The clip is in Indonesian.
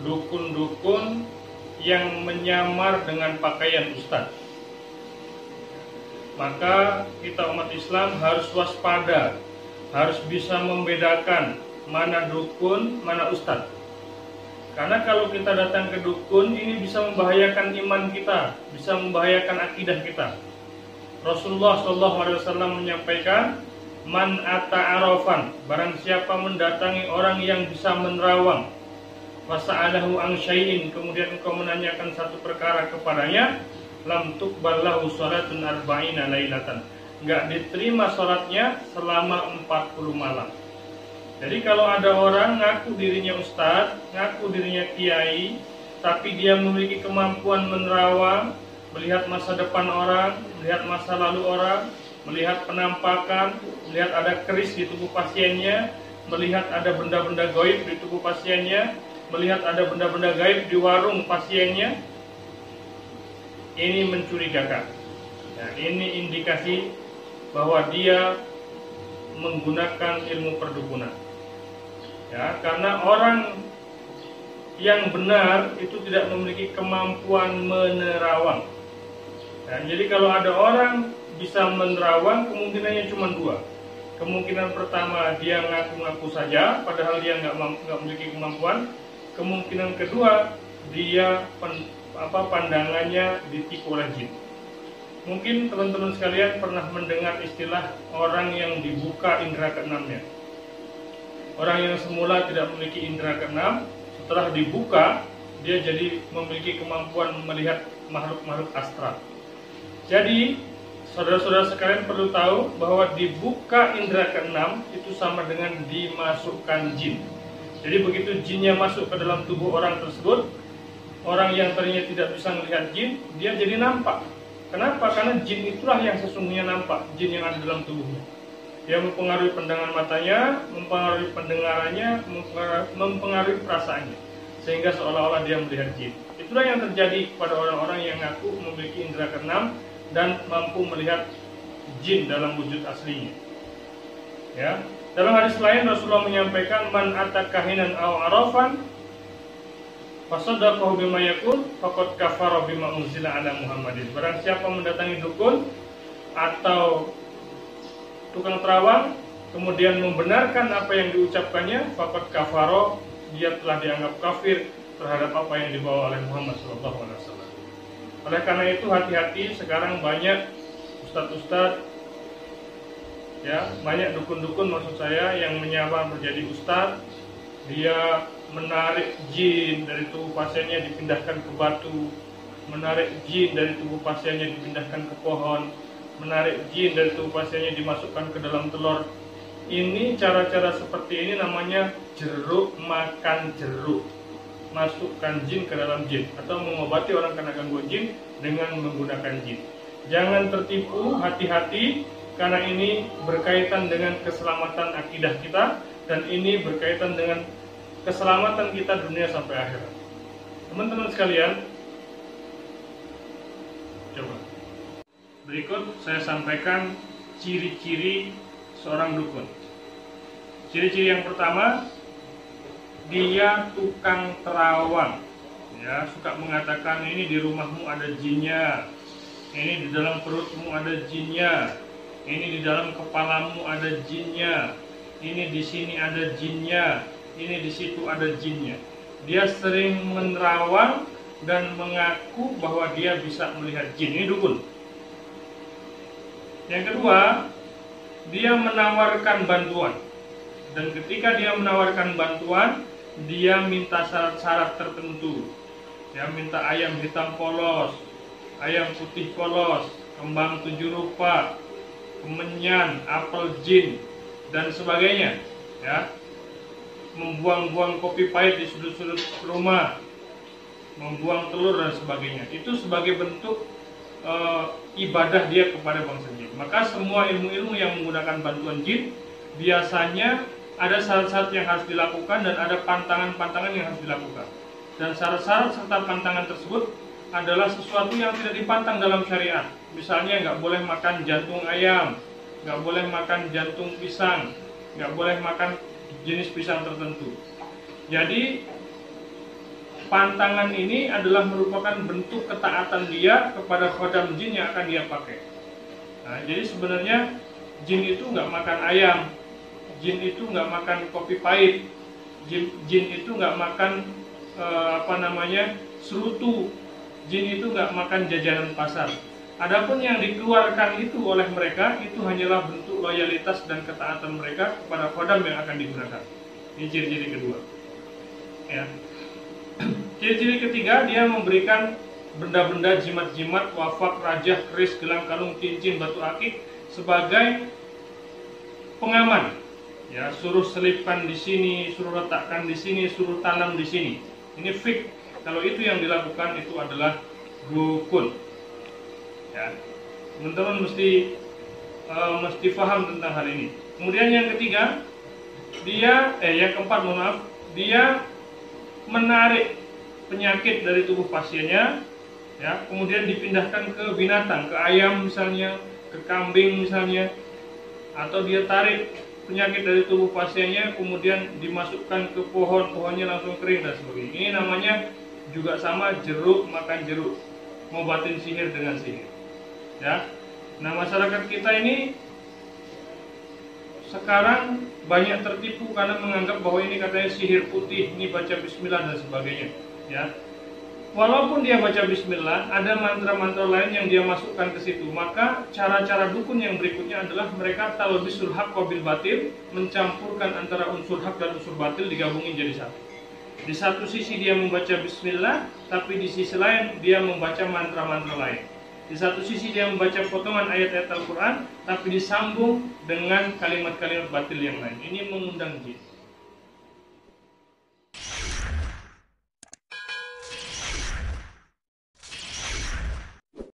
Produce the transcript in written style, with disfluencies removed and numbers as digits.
dukun-dukun yang menyamar dengan pakaian ustadz. Maka kita umat Islam harus waspada, harus bisa membedakan mana dukun, mana ustadz. Karena kalau kita datang ke dukun, ini bisa membahayakan iman kita, bisa membahayakan akidah kita. Rasulullah SAW menyampaikan, man ata arafan, barang siapa mendatangi orang yang bisa menerawang, wasa'alahu an syai'in, kemudian engkau menanyakan satu perkara kepadanya, lam tuqbal lahu salatun arba'ina lailatan, enggak diterima salatnya selama 40 malam. Jadi kalau ada orang ngaku dirinya ustadz, ngaku dirinya kiai, tapi dia memiliki kemampuan menerawang, melihat masa depan orang, melihat masa lalu orang, melihat penampakan, melihat ada keris di tubuh pasiennya, melihat ada benda-benda gaib di tubuh pasiennya, melihat ada benda-benda gaib di warung pasiennya, ini mencurigakan. Nah, ini indikasi bahwa dia menggunakan ilmu perdukunan. Ya, karena orang yang benar itu tidak memiliki kemampuan menerawang. Ya, jadi kalau ada orang bisa menerawang, kemungkinannya cuma dua. Kemungkinan pertama, dia ngaku-ngaku saja, padahal dia nggak memiliki kemampuan. Kemungkinan kedua, dia pandangannya ditipu oleh jin. Mungkin teman-teman sekalian pernah mendengar istilah orang yang dibuka indera keenamnya. Orang yang semula tidak memiliki indera keenam, setelah dibuka, dia jadi memiliki kemampuan melihat makhluk-makhluk astral. Jadi, saudara-saudara sekalian perlu tahu bahwa dibuka indera keenam itu sama dengan dimasukkan jin. Jadi begitu jinnya masuk ke dalam tubuh orang tersebut, orang yang tadinya tidak bisa melihat jin, dia jadi nampak. Kenapa? Karena jin itulah yang sesungguhnya nampak, jin yang ada dalam tubuhnya. Dia mempengaruhi pandangan matanya, mempengaruhi pendengarannya, mempengaruhi perasaannya, sehingga seolah-olah dia melihat jin. Itulah yang terjadi kepada orang-orang yang ngaku memiliki indera keenam dan mampu melihat jin dalam wujud aslinya. Ya. Dalam hadis lain Rasulullah menyampaikan, man atakahinan aw arafan fasaddaqahu bima yaqul faqad kafara bima unzila ala Muhammadin. Barang siapa mendatangi dukun atau tukang terawang kemudian membenarkan apa yang diucapkannya, faqad kafara, dia telah dianggap kafir terhadap apa yang dibawa oleh Muhammad SAW. Oleh karena itu hati-hati, sekarang banyak ustadz-ustadz, ya, banyak dukun-dukun maksud saya yang menyamar menjadi ustadz. Dia menarik jin dari tubuh pasiennya dipindahkan ke batu, menarik jin dari tubuh pasiennya dipindahkan ke pohon, menarik jin dari tubuh pasiennya dimasukkan ke dalam telur. Ini cara-cara seperti ini namanya jeruk makan jeruk, masukkan jin ke dalam jin, atau mengobati orang kena gangguan jin dengan menggunakan jin. Jangan tertipu, hati-hati, karena ini berkaitan dengan keselamatan akidah kita, dan ini berkaitan dengan keselamatan kita dunia sampai akhirat. Teman-teman sekalian, coba berikut saya sampaikan ciri-ciri seorang dukun. Ciri-ciri yang pertama, dia tukang terawang. Ya, suka mengatakan ini di rumahmu ada jinnya, ini di dalam perutmu ada jinnya, ini di dalam kepalamu ada jinnya, ini di sini ada jinnya, ini di situ ada jinnya. Dia sering menerawang dan mengaku bahwa dia bisa melihat jin. Ini dukun. Yang kedua, dia menawarkan bantuan. Dan ketika dia menawarkan bantuan, dia minta syarat-syarat tertentu. Dia minta ayam hitam polos, ayam putih polos, kembang 7 rupa, kemenyan, apel jin, dan sebagainya. Ya, membuang-buang kopi pahit di sudut-sudut rumah, membuang telur dan sebagainya. Itu sebagai bentuk ibadah dia kepada bangsa jin. Maka semua ilmu-ilmu yang menggunakan bantuan jin biasanya ada syarat-syarat yang harus dilakukan dan ada pantangan-pantangan yang harus dilakukan. Dan syarat-syarat serta pantangan tersebut adalah sesuatu yang tidak dipantang dalam syariat. Misalnya nggak boleh makan jantung ayam, nggak boleh makan jantung pisang, nggak boleh makan jenis pisang tertentu. Jadi pantangan ini adalah merupakan bentuk ketaatan dia kepada khodam jin yang akan dia pakai. Nah, jadi sebenarnya jin itu nggak makan ayam, jin itu nggak makan kopi pahit, jin itu nggak makan serutu, jin itu nggak makan jajanan pasar. Adapun yang dikeluarkan itu oleh mereka itu hanyalah bentuk loyalitas dan ketaatan mereka kepada khodam yang akan digunakan. Ini ciri-ciri kedua. Ya. Ciri-ciri ketiga, dia memberikan benda-benda jimat-jimat, wafak, rajah, keris, gelang, kalung, cincin, batu akik sebagai pengaman. Ya, suruh selipkan di sini, suruh letakkan di sini, suruh tanam di sini. Ini fik. Kalau itu yang dilakukan itu adalah rukun. Ya, teman-teman mesti paham tentang hal ini. Kemudian yang ketiga, yang keempat, mohon maaf, dia menarik penyakit dari tubuh pasiennya, ya, kemudian dipindahkan ke binatang, ke ayam misalnya, ke kambing misalnya, atau dia tarik penyakit dari tubuh pasiennya, kemudian dimasukkan ke pohonnya langsung kering dan sebagainya. Ini namanya juga sama, jeruk makan jeruk, ngobatin sihir dengan sihir. Ya, nah masyarakat kita ini sekarang banyak tertipu karena menganggap bahwa ini katanya sihir putih, ini baca bismillah dan sebagainya. Ya, walaupun dia baca bismillah, ada mantra-mantra lain yang dia masukkan ke situ. Maka cara-cara dukun yang berikutnya adalah mereka talbisul haq wa bil batil, mencampurkan antara unsur hak dan unsur batil, digabungin jadi satu. Di satu sisi dia membaca bismillah, tapi di sisi lain dia membaca mantra-mantra lain. Di satu sisi dia membaca potongan ayat-ayat Al-Quran, tapi disambung dengan kalimat-kalimat batil yang lain. Ini mengundang jin.